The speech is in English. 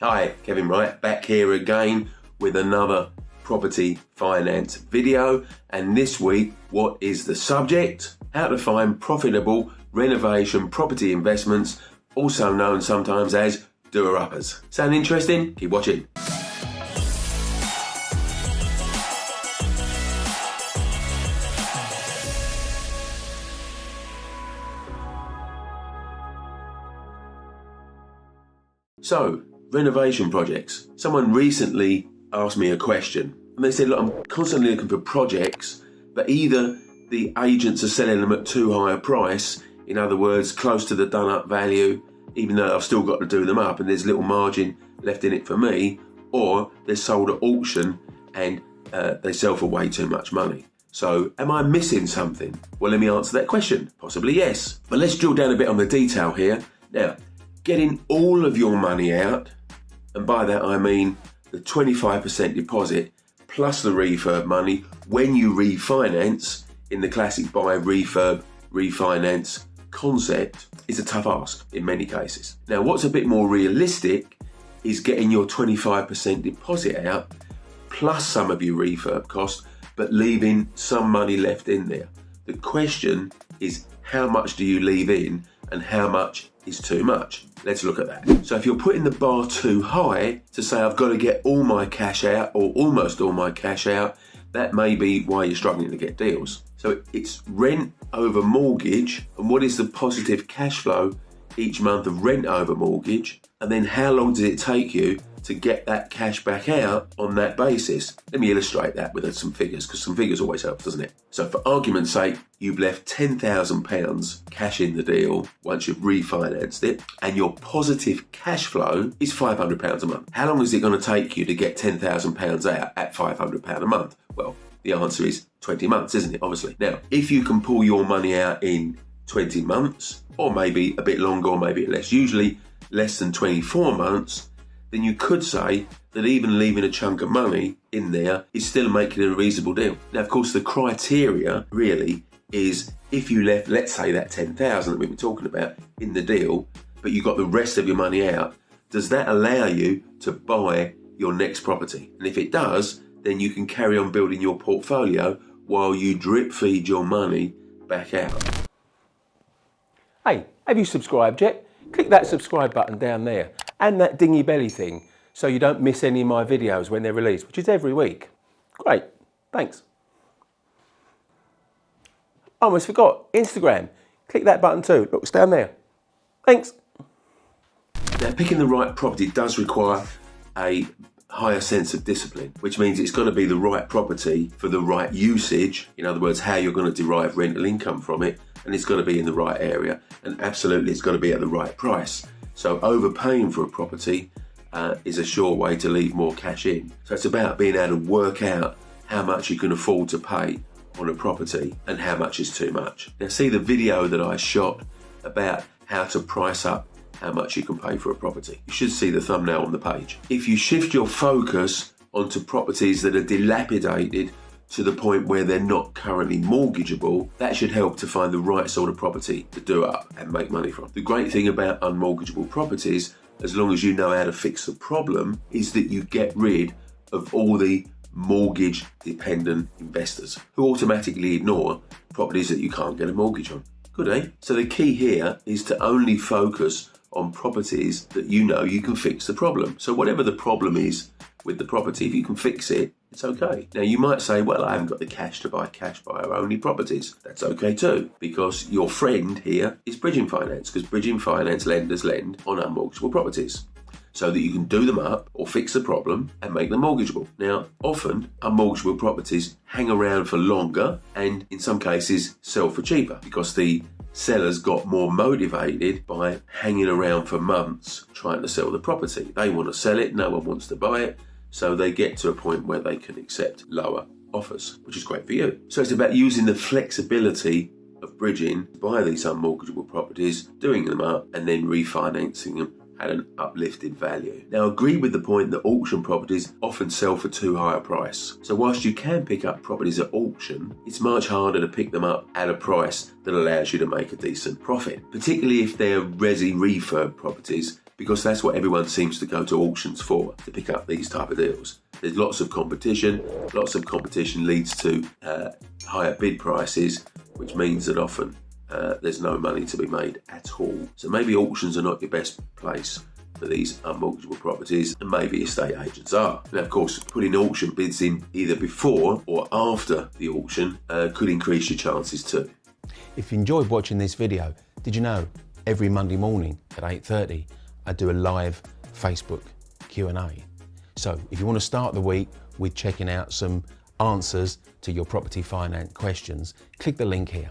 Hi, Kevin Wright, back here again with another property finance video. And this week, what is the subject? How to find profitable renovation property investments, also known sometimes as doer-uppers. Sound interesting? Keep watching. So, renovation projects. Someone recently asked me a question and they said, look, I'm constantly looking for projects, but either the agents are selling them at too high a price, in other words, close to the done up value, even though I've still got to do them up and there's little margin left in it for me, or they're sold at auction and they sell for way too much money. So am I missing something? Well, let me answer that question. Possibly yes. But let's drill down a bit on the detail here. Now, getting all of your money out, and by that I mean the 25% deposit plus the refurb money when you refinance in the classic buy, refurb, refinance concept, is a tough ask in many cases. Now, what's a bit more realistic is getting your 25% deposit out plus some of your refurb costs, but leaving some money left in there. The question is, how much do you leave in and how much is too much? Let's look at that. So if you're putting the bar too high to say I've got to get all my cash out or almost all my cash out, that may be why you're struggling to get deals. So it's rent over mortgage, and what is the positive cash flow each month of rent over mortgage, and then how long does it take you to get that cash back out on that basis? Let me illustrate that with some figures, because some figures always help, doesn't it? So for argument's sake, you've left £10,000 cash in the deal once you've refinanced it, and your positive cash flow is £500 a month. How long is it going to take you to get £10,000 out at £500 a month? Well, the answer is 20 months, isn't it? Obviously. Now, if you can pull your money out in 20 months, or maybe a bit longer, or maybe less, usually less than 24 months, then you could say that even leaving a chunk of money in there is still making it a reasonable deal. Now, of course, the criteria really is if you left, let's say, that 10,000 that we've been talking about in the deal, but you got the rest of your money out, does that allow you to buy your next property? And if it does, then you can carry on building your portfolio while you drip feed your money back out. Hey, have you subscribed yet? Click that subscribe button down there and that dingy belly thing so you don't miss any of my videos when they're released, which is every week. Great, thanks. I almost forgot, Instagram. Click that button too. Look, it's down there. Thanks. Now, picking the right property does require a higher sense of discipline, which means it's got to be the right property for the right usage. In other words, how you're going to derive rental income from it, and it's got to be in the right area, and absolutely it's got to be at the right price. So overpaying for a property is a sure way to leave more cash in. So it's about being able to work out how much you can afford to pay on a property and how much is too much. Now, see the video that I shot about how to price up how much you can pay for a property. You should see the thumbnail on the page. If you shift your focus onto properties that are dilapidated to the point where they're not currently mortgageable, that should help to find the right sort of property to do up and make money from. The great thing about unmortgageable properties, as long as you know how to fix the problem, is that you get rid of all the mortgage dependent investors who automatically ignore properties that you can't get a mortgage on. Good, eh? So the key here is to only focus on properties that you know you can fix the problem. So whatever the problem is with the property, if you can fix it, it's okay. Now, you might say, well, I haven't got the cash to buy cash buyer only properties. That's okay too, because your friend here is bridging finance, because bridging finance lenders lend on unmortgageable properties so that you can do them up or fix the problem and make them mortgageable. Now, often unmortgageable properties hang around for longer and in some cases sell for cheaper because the sellers got more motivated by hanging around for months trying to sell the property. They want to sell it, no one wants to buy it, so they get to a point where they can accept lower offers, which is great for you. So it's about using the flexibility of bridging to buy these unmortgageable properties, doing them up and then refinancing them at an uplifted value. Now, agree with the point that auction properties often sell for too high a price. So whilst you can pick up properties at auction, it's much harder to pick them up at a price that allows you to make a decent profit, particularly if they're resi refurb properties, because that's what everyone seems to go to auctions for, to pick up these type of deals. There's lots of competition. Lots of competition leads to higher bid prices, which means that often there's no money to be made at all. So maybe auctions are not your best place for these unmortgageable properties, and maybe estate agents are. Now, of course, putting auction bids in either before or after the auction could increase your chances too. If you enjoyed watching this video, did you know every Monday morning at 8:30 I do a live Facebook Q&A. So if you want to start the week with checking out some answers to your property finance questions, click the link here.